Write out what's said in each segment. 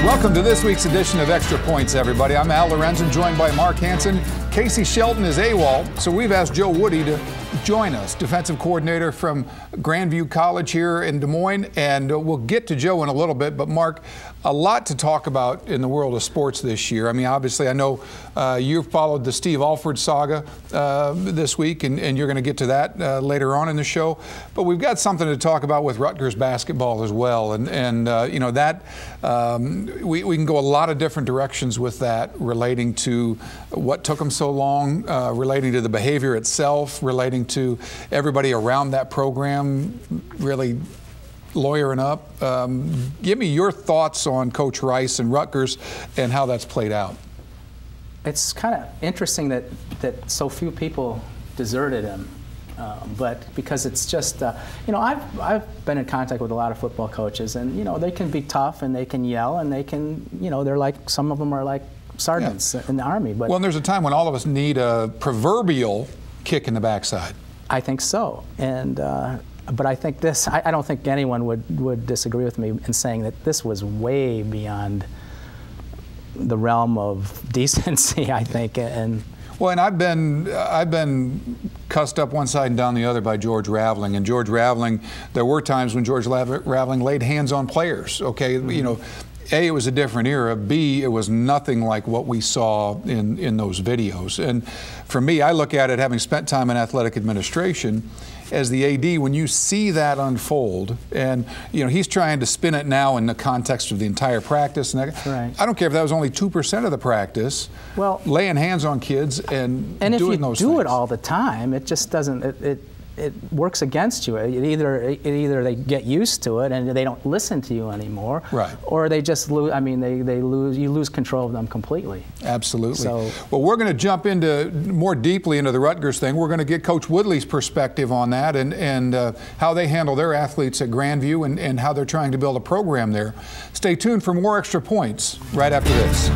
Welcome to this week's edition of Extra Points, everybody. I'm Al Lorenzen, joined by Mark Hansen. Casey Shelton is AWOL, so we've asked Joe Woodley to join us, defensive coordinator from Grandview College here in Des Moines, and we'll get to Joe in a little bit. But Mark, a lot to talk about in the world of sports this year. I mean, obviously, I know you've followed the Steve Alford saga this week, and you're going to get to that later on in the show. But we've got something to talk about with Rutgers basketball as well, and you know that we can go a lot of different directions with that, relating to what took them so long, relating to the behavior itself, relating to everybody around that program really lawyering up. Give me your thoughts on Coach Rice and Rutgers and how that's played out. It's kind of interesting that so few people deserted him, but because it's just, you know, I've been in contact with a lot of football coaches, and you know, they can be tough and they can yell and they can, you know, they're like, some of them are like sergeants in the Army. But well, and there's a time when all of us need a proverbial kick in the backside. I think so, and but I think this, I don't think anyone would disagree with me in saying that this was way beyond the realm of decency, I think. And well, and I've been cussed up one side and down the other by George Raveling. And George Raveling, there were times when George Raveling laid hands on players. Okay, you know, A, it was a different era. B, it was nothing like what we saw in those videos. And for me, I look at it, having spent time in athletic administration, as the AD, when you see that unfold, and you know, he's trying to spin it now in the context of the entire practice. And that, right. I don't care if that was only 2% of the practice. Well, laying hands on kids and doing those things. And if you do it all the time, it just doesn't. It works against you. Either they get used to it and they don't listen to you anymore, right? Or they just lose. I mean, you lose control of them completely. Absolutely. So, well, we're going to jump into more deeply into the Rutgers thing. We're going to get Coach Woodley's perspective on that and how they handle their athletes at Grandview and how they're trying to build a program there. Stay tuned for more Extra Points right after this.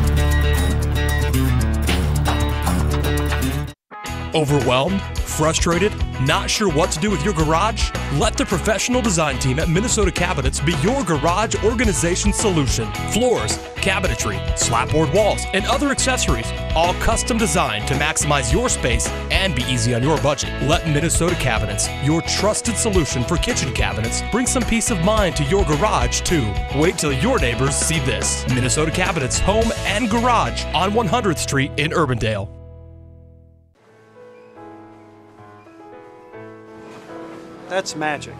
Overwhelmed? Frustrated? Not sure what to do with your garage? Let the professional design team at Minnesota Cabinets be your garage organization solution. Floors, cabinetry, slapboard walls, and other accessories, all custom designed to maximize your space and be easy on your budget. Let Minnesota Cabinets, your trusted solution for kitchen cabinets, bring some peace of mind to your garage too. Wait till your neighbors see this. Minnesota Cabinets, home and garage on 100th Street in Urbandale. That's magic.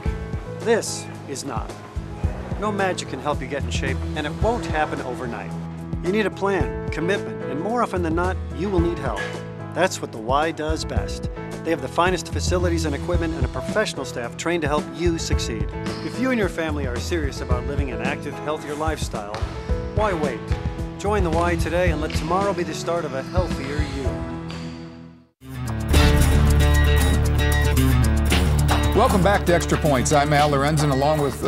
This is not. No magic can help you get in shape, and it won't happen overnight. You need a plan, commitment, and more often than not, you will need help. That's what the Y does best. They have the finest facilities and equipment and a professional staff trained to help you succeed. If you and your family are serious about living an active, healthier lifestyle, why wait? Join the Y today and let tomorrow be the start of a healthier you. Welcome back to Extra Points. I'm Al Lorenzen, along with,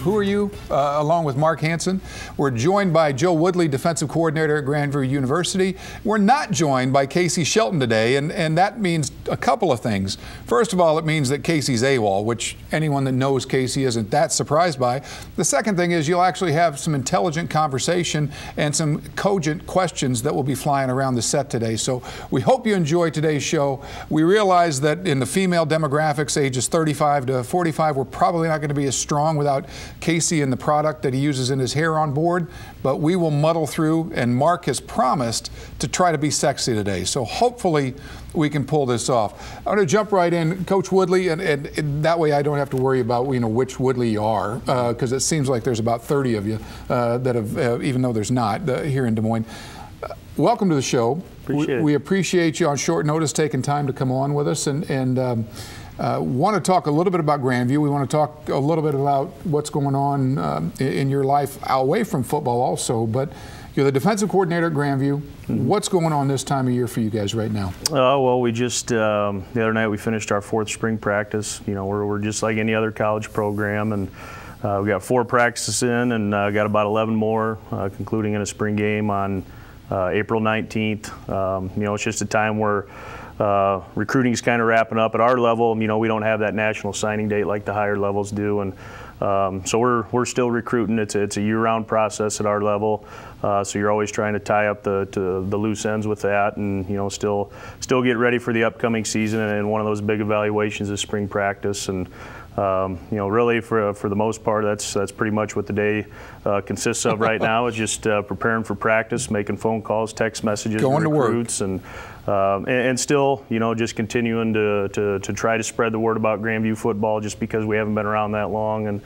who are you? Along with Mark Hansen. We're joined by Joe Woodley, defensive coordinator at Grandview University. We're not joined by Casey Shelton today, and that means a couple of things. First of all, it means that Casey's AWOL, which anyone that knows Casey isn't that surprised by. The second thing is you'll actually have some intelligent conversation and some cogent questions that will be flying around the set today. So we hope you enjoy today's show. We realize that in the female demographics, ages 35 to 45, we're probably not going to be as strong without Casey and the product that he uses in his hair on board, but we will muddle through, and Mark has promised to try to be sexy today. So hopefully we can pull this off. I'm going to jump right in. Coach Woodley, and that way I don't have to worry about, you know, which Woodley you are, because it seems like there's about 30 of you that have, even though there's not, here in Des Moines. Welcome to the show. We appreciate you on short notice taking time to come on with us, and want to talk a little bit about Grandview. We want to talk a little bit about what's going on in your life away from football also, but you're the defensive coordinator at Grandview. Mm-hmm. What's going on this time of year for you guys right now? Well, we just, the other night we finished our 4th spring practice. You know, we're just like any other college program, and we got 4 practices in, and got about 11 more, concluding in a spring game on April 19th. You know, it's just a time where recruiting is kind of wrapping up at our level. You know, we don't have that national signing date like the higher levels do, and So we're still recruiting. It's a year-round process at our level. So you're always trying to tie up the loose ends with that, and still get ready for the upcoming season. And one of those big evaluations is spring practice. And really for the most part, that's pretty much what the day consists of right now. Is just preparing for practice, making phone calls, text messages to recruits, and still just continuing to try to spread the word about Grandview football, just because we haven't been around that long. And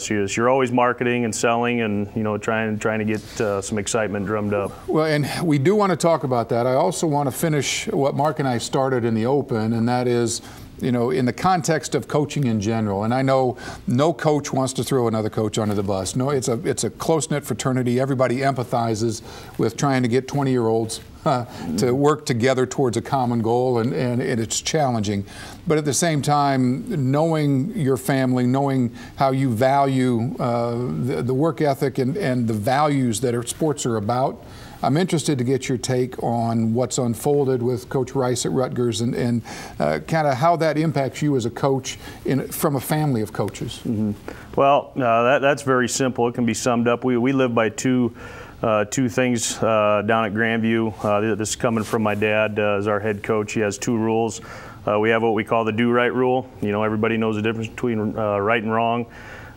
so you're always marketing and selling, and trying to get some excitement drummed up. Well, and we do want to talk about that. I also want to finish what Mark and I started in the open, and that is, in the context of coaching in general. And I know no coach wants to throw another coach under the bus. No, it's a close-knit fraternity. Everybody empathizes with trying to get 20-year-olds to work together towards a common goal, and it's challenging. But at the same time, knowing your family, knowing how you value the work ethic and the values that sports are about, I'm interested to get your take on what's unfolded with Coach Rice at Rutgers, and kind of how that impacts you as a coach from a family of coaches. Mm-hmm. Well, that's very simple. It can be summed up. We live by two things down at Grandview. This is coming from my dad as our head coach. He has two rules. We have what we call the do-right rule. Everybody knows the difference between right and wrong.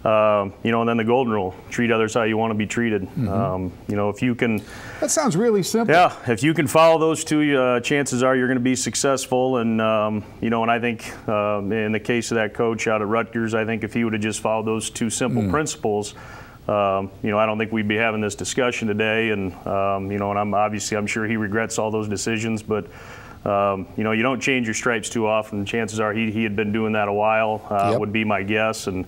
And then the golden rule: treat others how you want to be treated. Mm-hmm. If you can. That sounds really simple. Yeah, if you can follow those two, chances are you're going to be successful. And and I think in the case of that coach out at Rutgers, I think if he would have just followed those two simple principles, I don't think we'd be having this discussion today. And and I'm sure he regrets all those decisions, but. You don't change your stripes too often. Chances are he had been doing that a while, would be my guess. And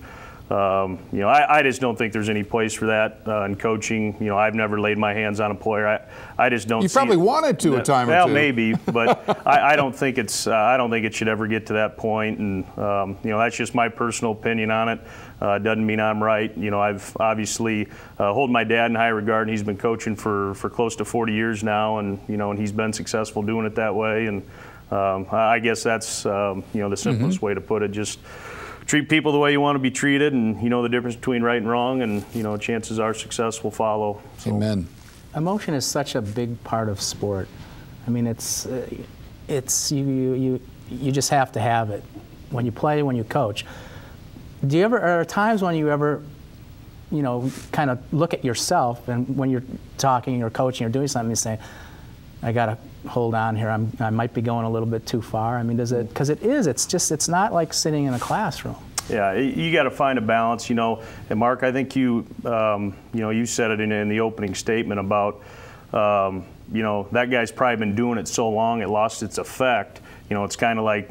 I just don't think there's any place for that in coaching. I've never laid my hands on a player. I just don't. You probably wanted to a time or two. Well, maybe, but I don't think it's. I don't think it should ever get to that point. And that's just my personal opinion on it. Doesn't mean I'm right. I've obviously hold my dad in high regard, and he's been coaching for close to 40 years now, and and he's been successful doing it that way. And I guess that's the simplest way to put it. Just treat people the way you want to be treated, and the difference between right and wrong, and chances are success will follow. So. Amen. Emotion is such a big part of sport. I mean, it's you just have to have it when you play, when you coach. Are there times when you ever, kind of look at yourself, and when you're talking or coaching or doing something, you say, I got to hold on here. I might be going a little bit too far. I mean, does it? Because it's not like sitting in a classroom. Yeah, you got to find a balance, And Mark, I think you said it in the opening statement about, that guy's probably been doing it so long it lost its effect. It's kind of like,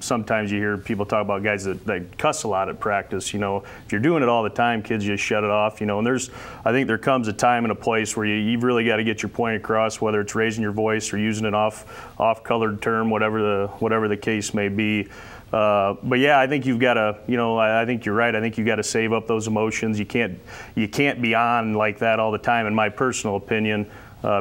sometimes you hear people talk about guys that cuss a lot at practice. If you're doing it all the time, kids just shut it off. And I think there comes a time and a place where you've really got to get your point across, whether it's raising your voice or using an off-colored term, whatever the case may be. But yeah, I think you've got to, I think you're right. I think you've got to save up those emotions. You can't be on like that all the time, in my personal opinion.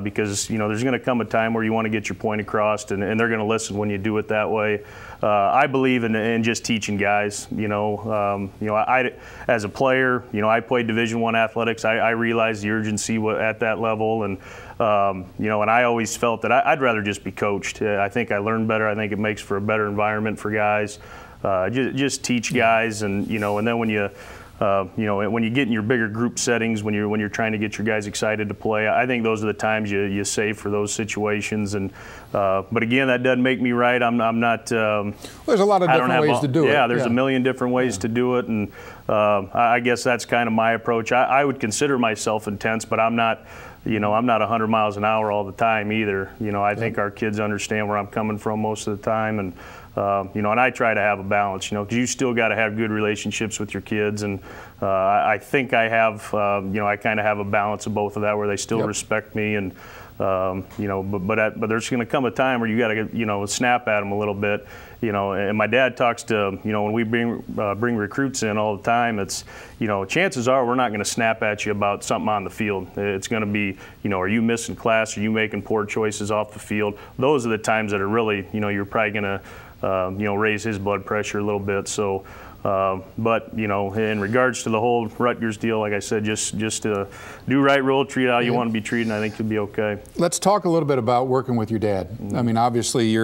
Because there's going to come a time where you want to get your point across, and they're going to listen when you do it that way. I believe in just teaching guys. I as a player, I played Division I athletics. I realized the urgency at that level, and and I always felt that I'd rather just be coached. I think I learn better. I think it makes for a better environment for guys. Just teach guys, and and then when you. When you get in your bigger group settings, when you're trying to get your guys excited to play, I think those are the times you save for those situations. And but again, that doesn't make me right. I'm not. There's a lot of different ways to do it. Yeah, there's a million different ways to do it, and I guess that's kind of my approach. I would consider myself intense, but I'm not. I'm not 100 miles an hour all the time either. I think our kids understand where I'm coming from most of the time, and and I try to have a balance. Because you still got to have good relationships with your kids, and I think I have. I kind of have a balance of both of that, where they still respect me, and but there's going to come a time where you got to snap at them a little bit. And my dad talks to, when we bring recruits in all the time, it's, chances are we're not going to snap at you about something on the field. It's going to be, are you missing class? Are you making poor choices off the field? Those are the times that are really, you're probably going to, raise his blood pressure a little bit. So, But you know, in regards to the whole Rutgers deal, like I said, just do right, roll, treat how you want to be treated, and I think you'll be okay. Let's talk a little bit about working with your dad. I mean, obviously,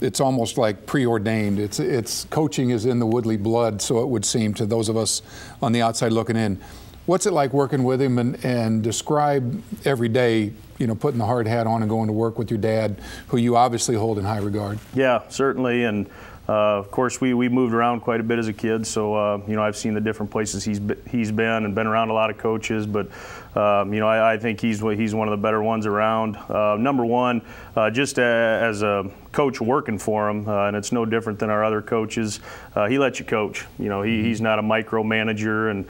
it's almost like preordained. It's coaching is in the Woodley blood, so it would seem to those of us on the outside looking in. What's it like working with him, and describe every day, you know, putting the hard hat on and going to work with your dad, who you obviously hold in high regard? Yeah, certainly, and of course we moved around quite a bit as a kid, so you know, I've seen the different places he's been and been around a lot of coaches, but you know, I think he's one of the better ones around. Number one, just as a coach working for him, and it's no different than our other coaches, he lets you coach. You know, he's not a micromanager, and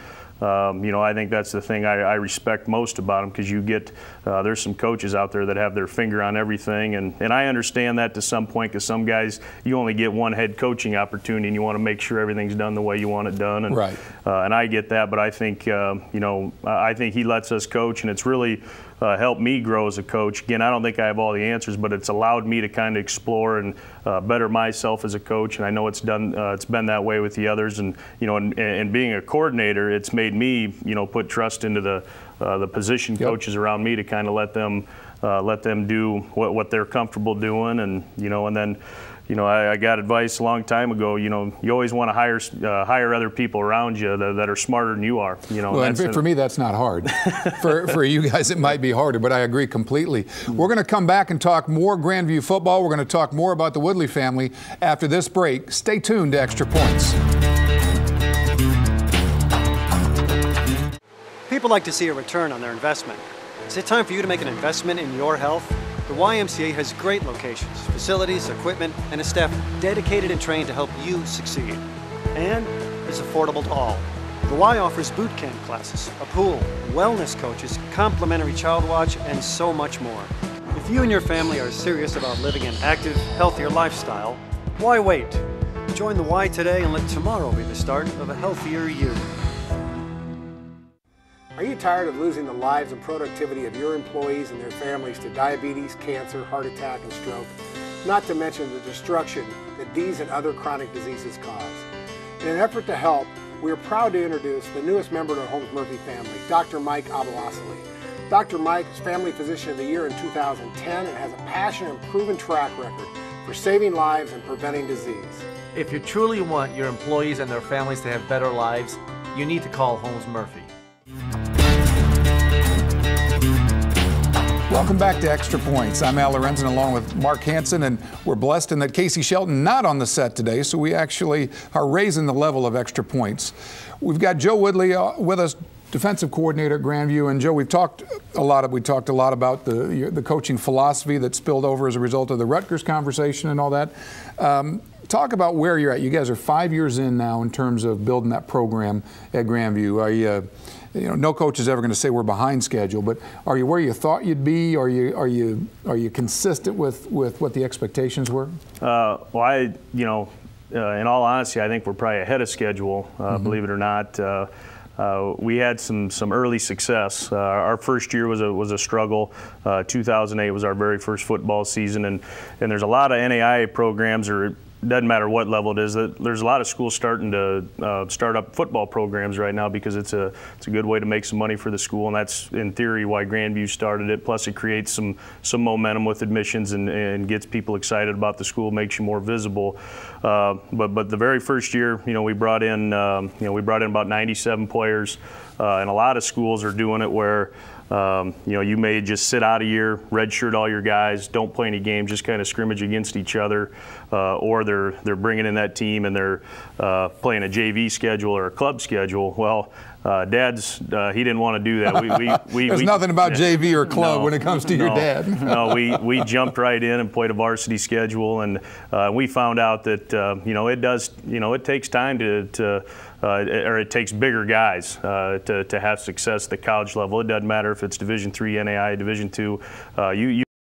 you know, I think that's the thing I respect most about him, because you get, there's some coaches out there that have their finger on everything, and I understand that to some point, because some guys, you only get one head coaching opportunity and you want to make sure everything's done the way you want it done, and, right. And I get that, but I think, you know, I think he lets us coach, and it's really helped me grow as a coach. Again, I don't think I have all the answers, but it's allowed me to kind of explore and better myself as a coach, and I know it's been that way with the others, and you know, and being a coordinator, it's made me, you know, put trust into the position coaches around me to kind of let them do what they're comfortable doing, and you know, and then, you know, I got advice a long time ago. You know, you always want to hire other people around you that are smarter than you are. You know, well, and for me, that's not hard. for you guys, it might be harder, but I agree completely. We're going to come back and talk more Grandview football. We're going to talk more about the Woodley family after this break. Stay tuned to Extra Points. People like to see a return on their investment. Is it time for you to make an investment in your health? The YMCA has great locations, facilities, equipment, and a staff dedicated and trained to help you succeed. And is affordable to all. The Y offers boot camp classes, a pool, wellness coaches, complimentary child watch, and so much more. If you and your family are serious about living an active, healthier lifestyle, why wait? Join the Y today and let tomorrow be the start of a healthier you. Are you tired of losing the lives and productivity of your employees and their families to diabetes, cancer, heart attack, and stroke? Not to mention the destruction that these and other chronic diseases cause. In an effort to help, we are proud to introduce the newest member of the Holmes Murphy family, Dr. Mike Abelasili. Dr. Mike is Family Physician of the Year in 2010 and has a passionate and proven track record for saving lives and preventing disease. If you truly want your employees and their families to have better lives, you need to call Holmes Murphy. Welcome back to Extra Points. I'm Al Lorenzen along with Mark Hansen, and we're blessed in that Casey Shelton not on the set today, so we actually are raising the level of Extra Points. We've got Joe Woodley with us, defensive coordinator at Grandview, and Joe, we talked a lot about the coaching philosophy that spilled over as a result of the Rutgers conversation and all that. Talk about where you're at. You guys are 5 years in now in terms of building that program at Grandview. Are you know, no coach is ever going to say we're behind schedule, but are you where you thought you'd be? Are you consistent with what the expectations were? Well, you know, in all honesty, I think we're probably ahead of schedule. Believe it or not, we had some early success. Our first year was a struggle. 2008 was our very first football season, and there's a lot of NAIA programs, or doesn't matter what level it is, there's a lot of schools starting to start up football programs right now, because it's a good way to make some money for the school, and that's in theory why Grandview started it. Plus it creates some momentum with admissions and gets people excited about the school, makes you more visible. But the very first year, you know, we brought in about 97 players, and a lot of schools are doing it where you know, you may just sit out a year, redshirt all your guys, don't play any games, just kind of scrimmage against each other, or they're bringing in that team and they're playing a JV schedule or a club schedule. Well, Dad's he didn't want to do that. There's nothing about JV or club when it comes to your dad. No, we jumped right in and played a varsity schedule, and we found out that you know, it takes time or it takes bigger guys to have success at the college level. It doesn't matter if it's Division III, NAIA, Division II.